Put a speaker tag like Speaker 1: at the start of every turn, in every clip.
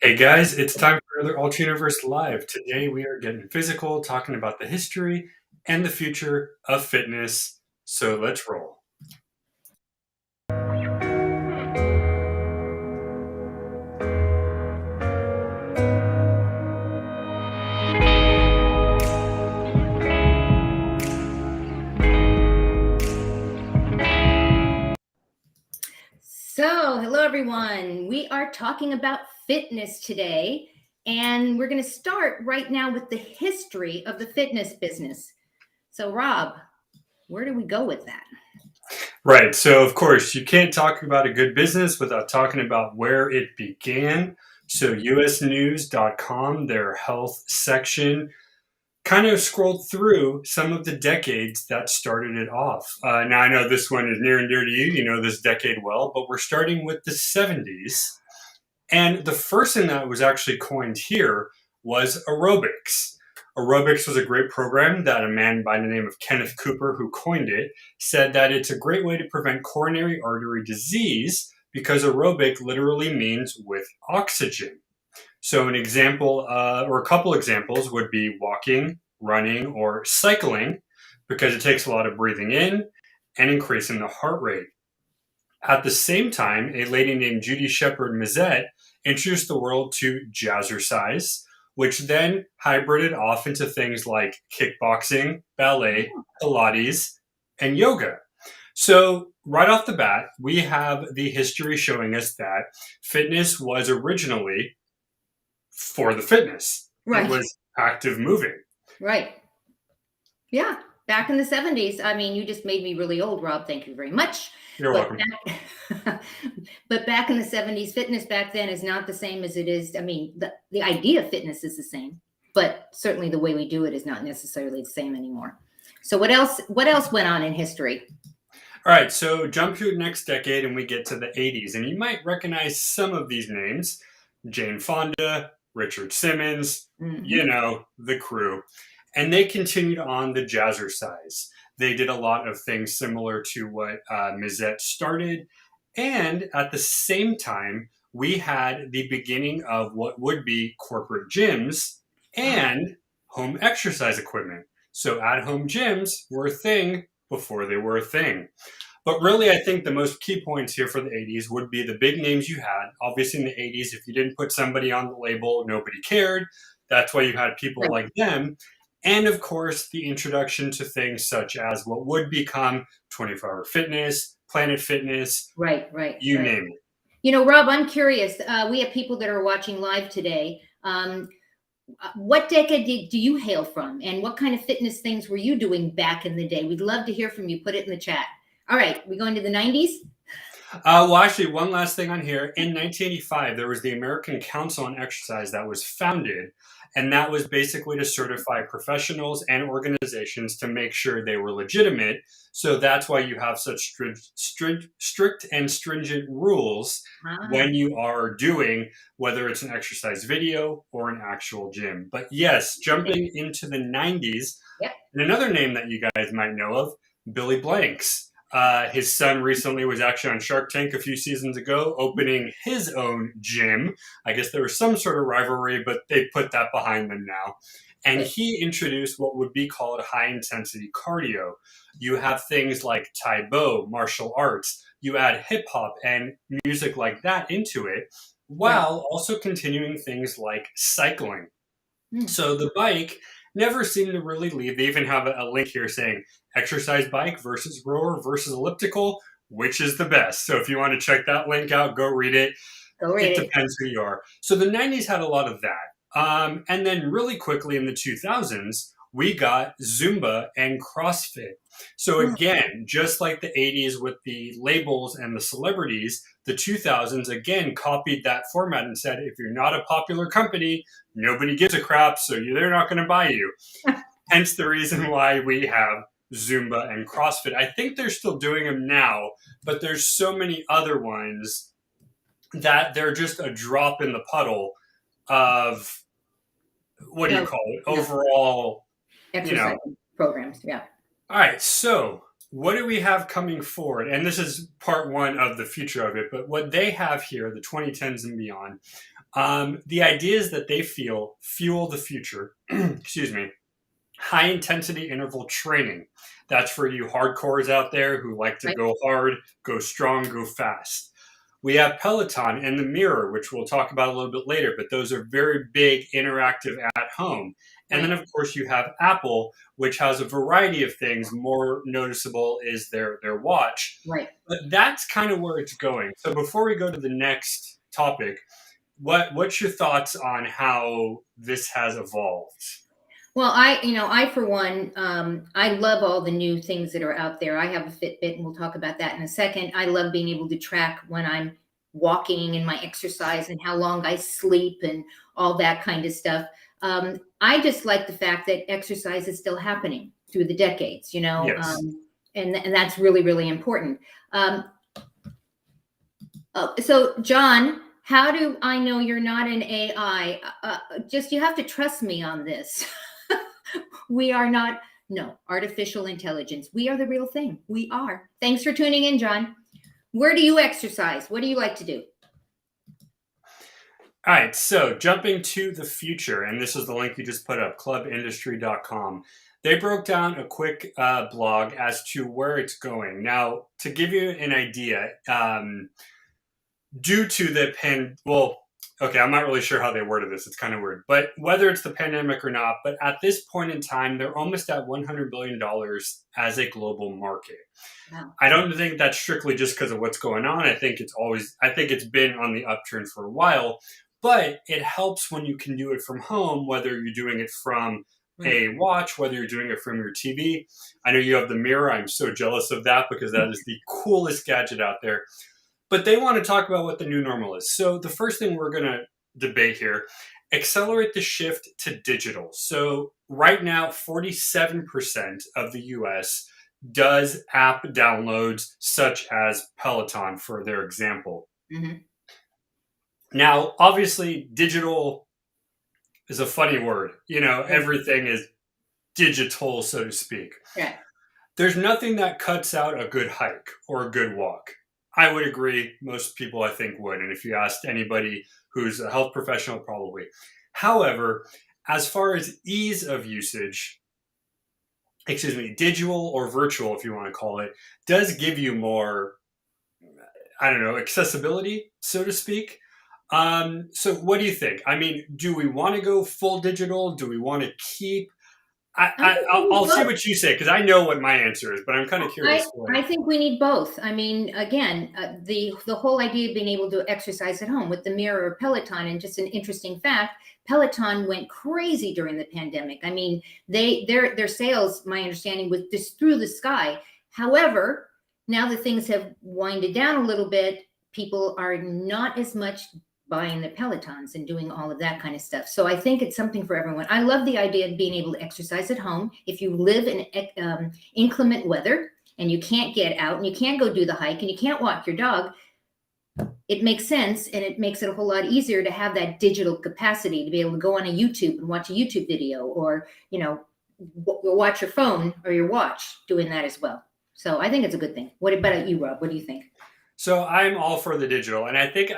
Speaker 1: Hey guys, it's time for another Ultra Universe Live. Today we are getting physical, talking about the history and the future of fitness. So let's roll.
Speaker 2: So, hello everyone. We are talking about fitness today, and we're going to start right now with the history of the fitness business. So, Rob, where do we go with that?
Speaker 1: Right, so of course, you can't talk about a good business without talking about where it began. So, usnews.com, their health section, kind of scrolled through some of the decades that started it off. Now, I know this one is near and dear to you. You know this decade well, but we're starting with the 70s. And the first thing that was actually coined here was aerobics. Aerobics was a great program that a man by the name of Kenneth Cooper, who coined it, said that it's a great way to prevent coronary artery disease because aerobic literally means with oxygen. So, an example or a couple examples would be walking, running, or cycling because it takes a lot of breathing in and increasing the heart rate. At the same time, a lady named Judy Shepard Mazet introduced the world to jazzercise, which then hybrided off into things like kickboxing, ballet, Pilates, and yoga. So, right off the bat, we have the history showing us that fitness was originally for the fitness. It
Speaker 2: Right.
Speaker 1: was active moving.
Speaker 2: Right. Yeah. Back in the 70s. I mean, you just made me really old, Rob. Thank you very much.
Speaker 1: You're
Speaker 2: But
Speaker 1: welcome.
Speaker 2: but back in the 70s, fitness back then is not the same as it is. I mean, the idea of fitness is the same, but certainly the way we do it is not necessarily the same anymore. So what else went on in history?
Speaker 1: All right, so jump to the next decade and we get to the 80s. And you might recognize some of these names: Jane Fonda, Richard Simmons, the crew. And they continued on the jazzercise. They did a lot of things similar to what Mizet started. And at the same time, we had the beginning of what would be corporate gyms and home exercise equipment. So at home gyms were a thing before they were a thing. But really, I think the most key points here for the 80s would be the big names you had. Obviously, in the 80s, if you didn't put somebody on the label, nobody cared. That's why you had people like them. And of course, the introduction to things such as what would become 24-hour fitness, Planet Fitness,
Speaker 2: right,
Speaker 1: you name it.
Speaker 2: You know, Rob, I'm curious. We have people that are watching live today. What decade do you hail from, and what kind of fitness things were you doing back in the day? We'd love to hear from you. Put it in the chat. All right, we going to the 90s?
Speaker 1: Well, actually, one last thing on here. In 1985, there was the American Council on Exercise that was founded, and that was basically to certify professionals and organizations to make sure they were legitimate. So that's why you have such strict and stringent rules when you are doing, whether it's an exercise video or an actual gym. But yes, jumping into the 90s, and another name that you guys might know of, Billy Blanks. His son recently was actually on Shark Tank a few seasons ago, opening his own gym. I guess there was some sort of rivalry, but they put that behind them now. And he introduced what would be called high-intensity cardio. You have things like Tai Bo, martial arts. You add hip-hop and music like that into it, while also continuing things like cycling. So the bike never seemed to really leave. They even have a link here saying exercise bike versus rower versus elliptical, which is the best. So if you want to check that link out, go read it. It depends who you are. So the 90s had a lot of that. And then really quickly in the 2000s, we got Zumba and CrossFit. So again, just like the 80s with the labels and the celebrities, the 2000s again copied that format and said, if you're not a popular company, nobody gives a crap, so they're not going to buy you. Hence the reason why we have Zumba and CrossFit. I think they're still doing them now, but there's so many other ones that they're just a drop in the puddle of, what do you call it, overall
Speaker 2: exercise programs. Yeah.
Speaker 1: All right, so what do we have coming forward? And this is part one of the future of it, but what they have here, the 2010s and beyond, the ideas that they feel fuel the future, excuse me, high intensity interval training. That's for you hardcores out there who like to
Speaker 2: Right.
Speaker 1: go hard, go strong, go fast. We have Peloton and the Mirror, which we'll talk about a little bit later, but those are very big, interactive at home. And then,
Speaker 2: Right.
Speaker 1: of course, you have Apple, which has a variety of things. More noticeable is their watch.
Speaker 2: Right.
Speaker 1: But that's kind of where it's going. So before we go to the next topic, what's your thoughts on how this has evolved?
Speaker 2: Well, I for one, I love all the new things that are out there. I have a Fitbit, and we'll talk about that in a second. I love being able to track when I'm walking and my exercise and how long I sleep and all that kind of stuff. I just like the fact that exercise is still happening through the decades,
Speaker 1: Yes.
Speaker 2: and that's really, really important. So, John, how do I know you're not an AI? Just you have to trust me on this. We are not, no, artificial intelligence. We are the real thing. We are. Thanks for tuning in, John. Where do you exercise? What do you like to do?
Speaker 1: All right, so jumping to the future, and this is the link you just put up, clubindustry.com. They broke down a quick blog as to where it's going. Now, to give you an idea, due to the okay, I'm not really sure how they worded this. It's kind of weird. But whether it's the pandemic or not, but at this point in time, they're almost at $100 billion as a global market.
Speaker 2: Wow.
Speaker 1: I don't think that's strictly just because of what's going on. I think it's been on the upturn for a while, but it helps when you can do it from home, whether you're doing it from a watch, whether you're doing it from your TV. I know you have the Mirror. I'm so jealous of that because that is the coolest gadget out there. But they want to talk about what the new normal is. So the first thing we're going to debate here, accelerate the shift to digital. So right now, 47% of the US does app downloads such as Peloton, for their example.
Speaker 2: Mm-hmm.
Speaker 1: Now, obviously, digital is a funny word. Everything is digital, so to speak.
Speaker 2: Yeah.
Speaker 1: There's nothing that cuts out a good hike or a good walk. I would agree. Most people, I think, would. And if you asked anybody who's a health professional, probably. However, as far as ease of usage, digital or virtual, if you want to call it, does give you more, accessibility, so to speak. So what do you think? I mean, do we want to go full digital? Do we want to keep? I'll see what you say because I know what my answer is, but I'm kind of curious.
Speaker 2: I think we need both. I mean, again, the whole idea of being able to exercise at home with the Mirror or Peloton, and just an interesting fact, Peloton went crazy during the pandemic. I mean, their sales, my understanding, was just through the sky. However, now that things have winded down a little bit, people are not as much buying the Pelotons and doing all of that kind of stuff. So I think it's something for everyone. I love the idea of being able to exercise at home. If you live in inclement weather and you can't get out and you can't go do the hike and you can't walk your dog, it makes sense, and it makes it a whole lot easier to have that digital capacity to be able to go on a YouTube and watch a YouTube video, or, watch your phone or your watch doing that as well. So I think it's a good thing. What about you, Rob? What do you think?
Speaker 1: So I'm all for the digital. And I think,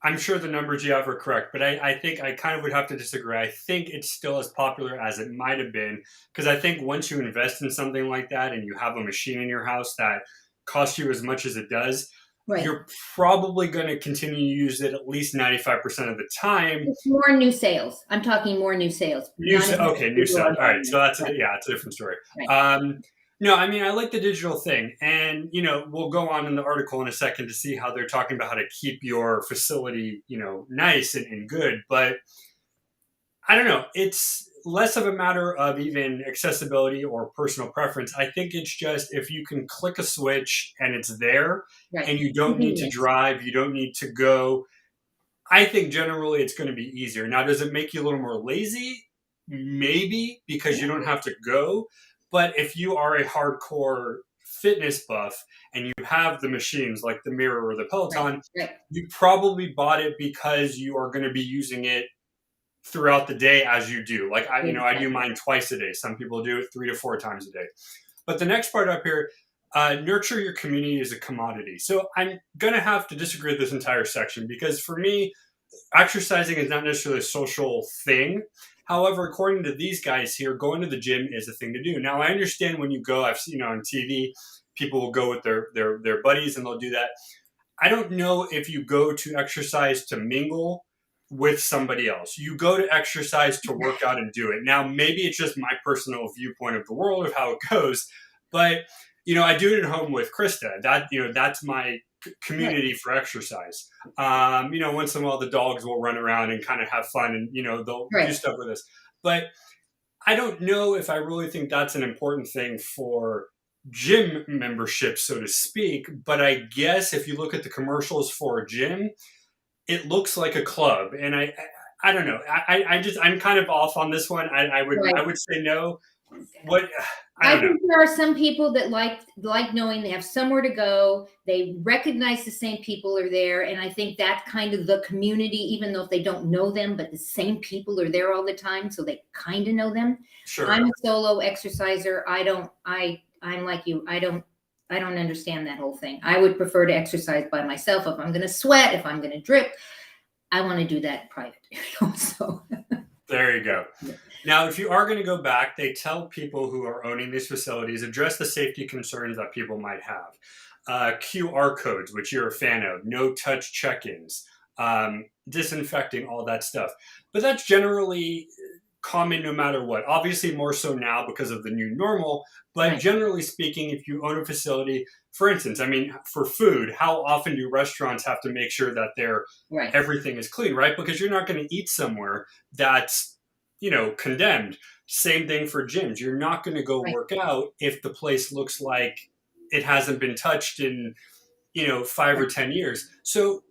Speaker 1: I'm sure the numbers you have are correct, but I think I kind of would have to disagree. I think it's still as popular as it might have been, because I think once you invest in something like that and you have a machine in your house that costs you as much as it does,
Speaker 2: Right.
Speaker 1: You're probably going to continue to use it at least 95% of the time.
Speaker 2: It's more new sales. I'm talking more new sales.
Speaker 1: New sales. All right. So it's a different story.
Speaker 2: Right.
Speaker 1: No, I like the digital thing. And, we'll go on in the article in a second to see how they're talking about how to keep your facility, nice and good. But I don't know. It's less of a matter of even accessibility or personal preference. I think it's just if you can click a switch and it's there,
Speaker 2: Right.
Speaker 1: and you don't need to drive, you don't need to go. I think generally it's going to be easier. Now, does it make you a little more lazy? Maybe, because you don't have to go. But if you are a hardcore fitness buff and you have the machines like the Mirror or the Peloton,
Speaker 2: Right.
Speaker 1: You probably bought it because you are going to be using it throughout the day as you do. Like I do mine twice a day. Some people do it 3 to 4 times a day. But the next part up here, nurture your community as a commodity. So I'm going to have to disagree with this entire section because for me, exercising is not necessarily a social thing. However, according to these guys here, going to the gym is a thing to do. Now, I understand when you go, I've seen on TV, people will go with their buddies and they'll do that. I don't know if you go to exercise to mingle with somebody else. You go to exercise to work out and do it. Now, maybe it's just my personal viewpoint of the world of how it goes, but I do it at home with Krista. That's my community for exercise. Once in a while the dogs will run around and kind of have fun and, they'll do stuff with us. But I don't know if I really think that's an important thing for gym membership, so to speak. But I guess if you look at the commercials for a gym, it looks like a club. And I don't know. I'm kind of off on this one. I would say no. What
Speaker 2: I think there are some people that like knowing they have somewhere to go. They recognize the same people are there, and I think that kind of the community, even though if they don't know them, but the same people are there all the time, so they kind of know them.
Speaker 1: Sure.
Speaker 2: I'm a solo exerciser. I'm like you. I don't understand that whole thing. I would prefer to exercise by myself. If I'm going to sweat, if I'm going to drip, I want to do that private. So
Speaker 1: there you go. Yeah. Now, if you are going to go back, they tell people who are owning these facilities, address the safety concerns that people might have. QR codes, which you're a fan of, no touch check-ins, disinfecting, all that stuff. But that's generally common no matter what. Obviously more so now because of the new normal, but generally speaking, if you own a facility, for instance, for food, how often do restaurants have to make sure that everything is clean, right? Because you're not going to eat somewhere that's condemned. Same thing for gyms. You're not going to go work out if the place looks like it hasn't been touched in, 5 or 10 years. So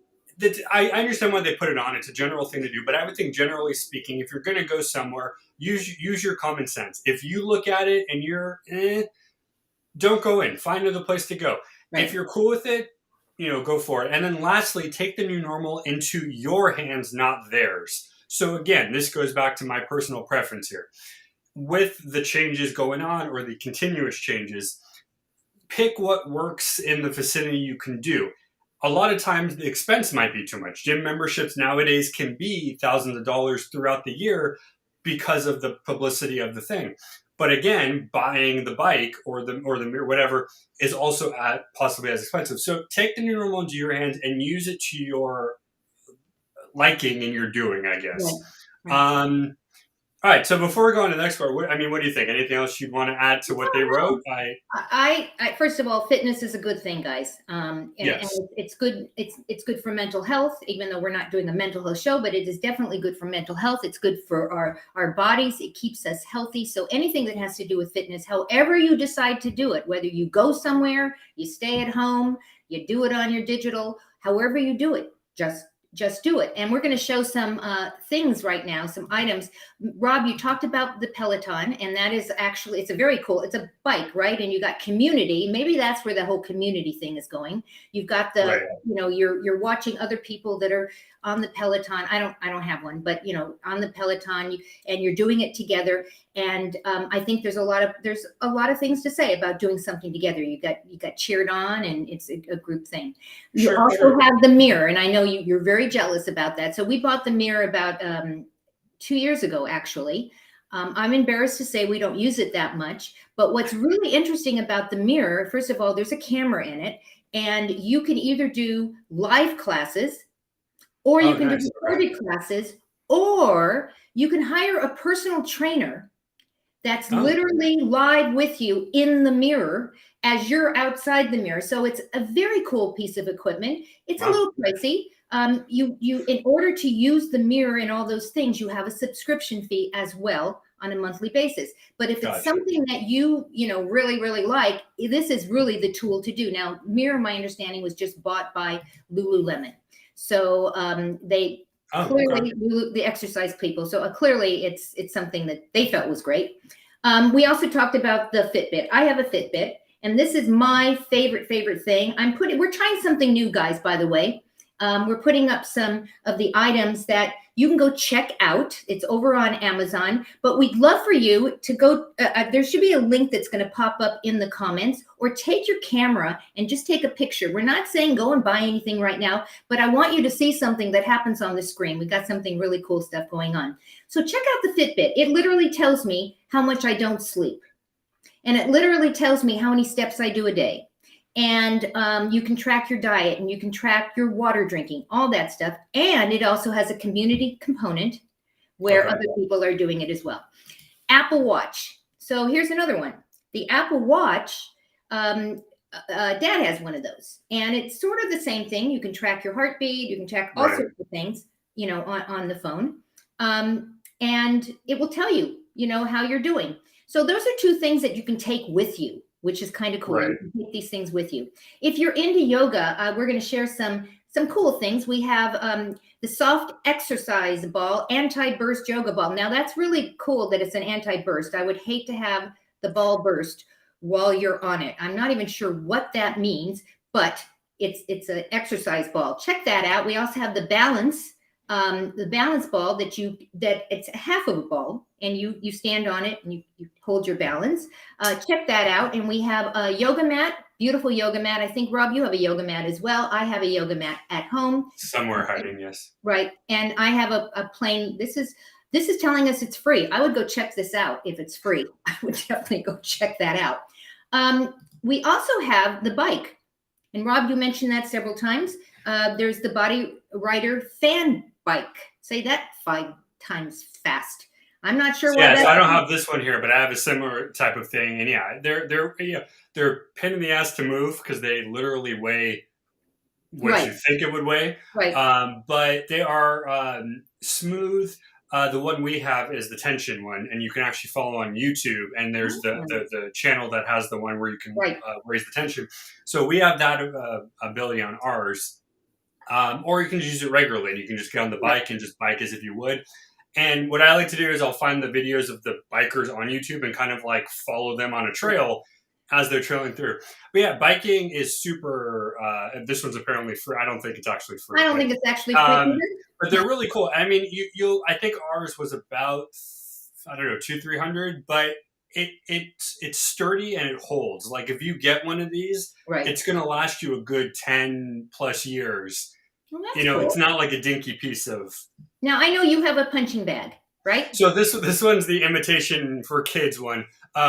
Speaker 1: I understand why they put it on. It's a general thing to do, but I would think generally speaking, if you're going to go somewhere, use your common sense. If you look at it and you're, don't go in, find another place to go. Right. If you're cool with it, go for it. And then lastly, take the new normal into your hands, not theirs. So again, this goes back to my personal preference here. With the changes going on or the continuous changes, pick what works in the vicinity you can do. A lot of times the expense might be too much. Gym memberships nowadays can be thousands of dollars throughout the year because of the publicity of the thing. But again, buying the bike or the mirror, whatever, is also possibly as expensive. So take the new normal into your hands and use it to your liking and your doing, I guess. Right. All right. So before we go on to the next part, what do you think? Anything else you'd want to add to what they wrote?
Speaker 2: I first of all, fitness is a good thing, guys. Yes. And it's good. It's good for mental health, even though we're not doing a mental health show, but it is definitely good for mental health. It's good for our bodies. It keeps us healthy. So anything that has to do with fitness, however you decide to do it, whether you go somewhere, you stay at home, you do it on your digital, however you do it, just do it. And we're going to show some things right now, some items. Rob, you talked about the Peloton, and that is actually, it's a bike, right? And you got community. Maybe that's where the whole community thing is going. You've got you're watching other people that are on the Peloton. I don't have one, but on the Peloton, and you're doing it together. And I think there's a lot of things to say about doing something together. You got cheered on, and it's a group thing. You also have the mirror, and I know you're very jealous about that. So we bought the mirror about 2 years ago, actually. I'm embarrassed to say we don't use it that much, but what's really interesting about the mirror, first of all, there's a camera in it, and you can either do live classes, or you can do recorded classes, or you can hire a personal trainer that's literally live with you in the mirror as you're outside the mirror. So it's a very cool piece of equipment. It's a little pricey. You in order to use the mirror and all those things, you have a subscription fee as well on a monthly basis. But if it's something that you really, really like, this is really the tool to do. Now, mirror, my understanding, was just bought by Lululemon. So they clearly, the exercise people. So clearly it's something that they felt was great. We also talked about the Fitbit. I have a Fitbit, and this is my favorite thing. We're trying something new, guys, by the way. We're putting up some of the items that you can go check out. It's over on Amazon, but we'd love for you to go. There should be a link that's going to pop up in the comments, or take your camera and just take a picture. We're not saying go and buy anything right now, but I want you to see something that happens on the screen. We've got something really cool stuff going on. So check out the Fitbit. It literally tells me how much I don't sleep. And it literally tells me how many steps I do a day. And you can track your diet, and you can track your water drinking, all that stuff. And it also has a community component where other people are doing it as well. Apple Watch. So here's another one. The Apple Watch, Dad has one of those. And it's sort of the same thing. You can track your heartbeat. You can track all sorts of things, you know, on the phone. And it will tell you, you know, how you're doing. So those are two things that you can take with you, which is kind of cool. You can take these things with you. If you're into yoga, we're going to share some cool things. We have the soft exercise ball, anti-burst yoga ball. Now that's really cool that it's an anti-burst. I would hate to have the ball burst while you're on it. I'm not even sure what that means, but it's an exercise ball. Check that out. We also have the balance ball that it's half of a ball, and you stand on it and you hold your balance. Check that out. And we have a yoga mat, beautiful yoga mat. I think, Rob, you have a yoga mat as well. I have a yoga mat at home. Somewhere
Speaker 1: hiding, yes.
Speaker 2: Right. And I have a plain, this is telling us it's free. I would go check this out if it's free. I would definitely go check that out. We also have the bike. And Rob, you mentioned that several times. There's the Body Rider fan bike. Say that 5 times fast. I'm not sure.
Speaker 1: Yeah, so I don't have this one here, but I have a similar type of thing. And yeah, they're pain in the ass to move because they literally weigh what you think it would weigh.
Speaker 2: Right.
Speaker 1: But they are smooth. The one we have is the tension one, and you can actually follow on YouTube. And there's the channel that has the one where you can raise the tension. So we have that ability on ours. Or you can use it regularly, and you can just get on the bike and just bike as if you would. And what I like to do is I'll find the videos of the bikers on YouTube and kind of like follow them on a trail as they're trailing through. But yeah, biking is super. This one's apparently free. I don't think it's actually free.
Speaker 2: I don't think it's actually free.
Speaker 1: But they're really cool. I mean, I think ours was about, I don't know, 200-300, but it's sturdy and it holds. Like if you get one of these, it's going to last you a good 10 plus years.
Speaker 2: Well,
Speaker 1: cool. It's not like a dinky piece of.
Speaker 2: Now I know you have a punching bag, right?
Speaker 1: So this one's the imitation for kids one.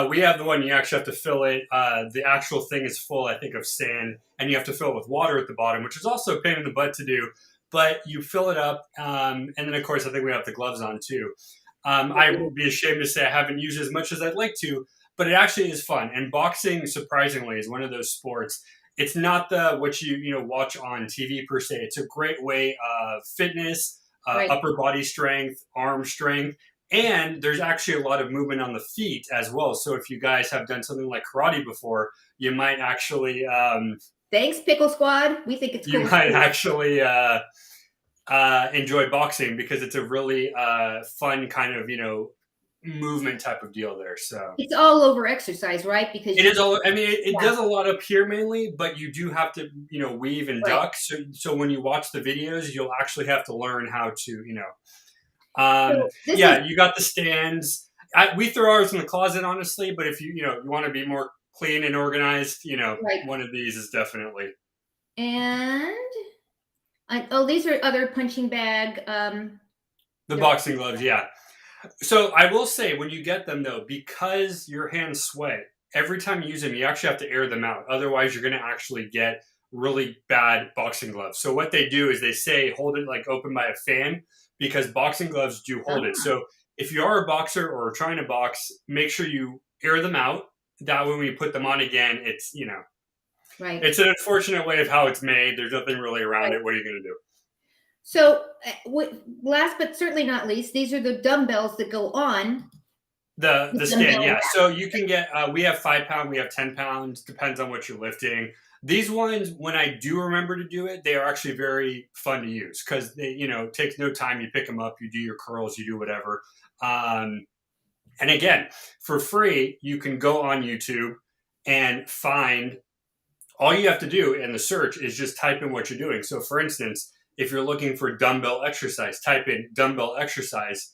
Speaker 1: We have the one you actually have to fill it. The actual thing is full, I think, of sand, and you have to fill it with water at the bottom, which is also a pain in the butt to do. But you fill it up, and then of course I think we have the gloves on too. I would be ashamed to say I haven't used as much as I'd like to, but it actually is fun. And boxing, surprisingly, is one of those sports. It's not what you watch on TV per se. It's a great way of fitness, upper body strength, arm strength, and there's actually a lot of movement on the feet as well. So if you guys have done something like karate before, you might actually.
Speaker 2: Thanks, Pickle Squad. We think it's cool.
Speaker 1: You might actually enjoy boxing because it's a really fun kind of movement type of deal there. So
Speaker 2: it's all over exercise, right? Because
Speaker 1: it is all. I mean, it does a lot up here mainly, but you do have to weave and duck. So when you watch the videos, you'll actually have to learn how to you got the stands. We throw ours in the closet, honestly, but if you want to be more clean and organized, one of these is definitely.
Speaker 2: And these are other punching bag.
Speaker 1: The boxing gloves, yeah. So I will say, when you get them though, because your hands sweat, every time you use them, you actually have to air them out. Otherwise, you're going to actually get really bad boxing gloves. So what they do is they say hold it like open by a fan, because boxing gloves do hold it. So if you are a boxer or trying to box, make sure you air them out. That way, when you put them on again, it's
Speaker 2: right.
Speaker 1: It's an unfortunate way of how it's made. There's nothing really around it. What are you going to do?
Speaker 2: So last but certainly not least, these are the dumbbells that go on
Speaker 1: the stand. Yeah. So you can get. We have 5 pound. We have 10 pounds. Depends on what you're lifting. These ones, when I do remember to do it, they are actually very fun to use because they, it takes no time. You pick them up, you do your curls, you do whatever. And again, for free, you can go on YouTube and find. All you have to do in the search is just type in what you're doing. So, for instance, if you're looking for dumbbell exercise, type in dumbbell exercise.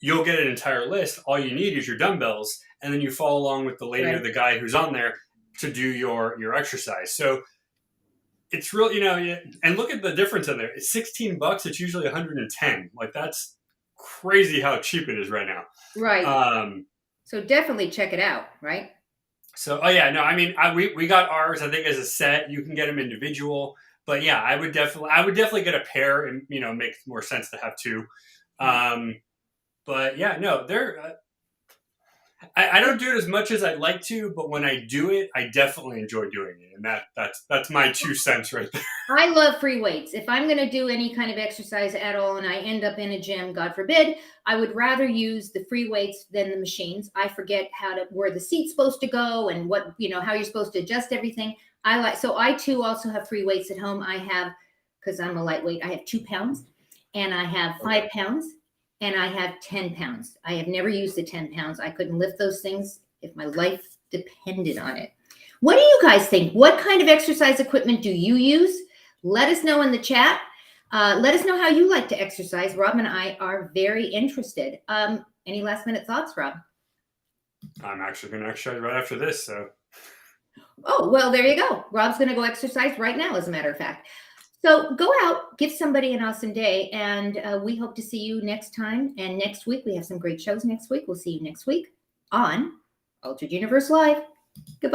Speaker 1: You'll get an entire list. All you need is your dumbbells, and then you follow along with the lady or the guy who's on there to do your exercise. So it's real, and look at the difference in there. It's $16. It's usually 110. Like, that's crazy how cheap it is right now.
Speaker 2: Right. So definitely check it out, right?
Speaker 1: So, oh yeah, no, I mean, we got ours, I think, as a set. You can get them individual, but yeah, I would definitely get a pair, and makes more sense to have two. But yeah, no, I don't do it as much as I'd like to, but when I do it, I definitely enjoy doing it, and that's my 2 cents right there.
Speaker 2: I love free weights. If I'm going to do any kind of exercise at all and I end up in a gym, God forbid, I would rather use the free weights than the machines. I forget where the seat's supposed to go and what, how you're supposed to adjust everything. So I too also have free weights at home. I have, because I'm a lightweight, I have 2 pounds, and I have 5 pounds, and I have 10 pounds. I have never used the 10 pounds. I couldn't lift those things if my life depended on it. What do you guys think? What kind of exercise equipment do you use? Let us know in the chat. Let us know how you like to exercise. Rob and I are very interested. Any last minute thoughts, Rob?
Speaker 1: I'm actually going to exercise right after this. So.
Speaker 2: Oh, well, there you go. Rob's going to go exercise right now, as a matter of fact. So go out, give somebody an awesome day, and we hope to see you next time. And next week, we have some great shows next week. We'll see you next week on Altered Universe Live. Goodbye.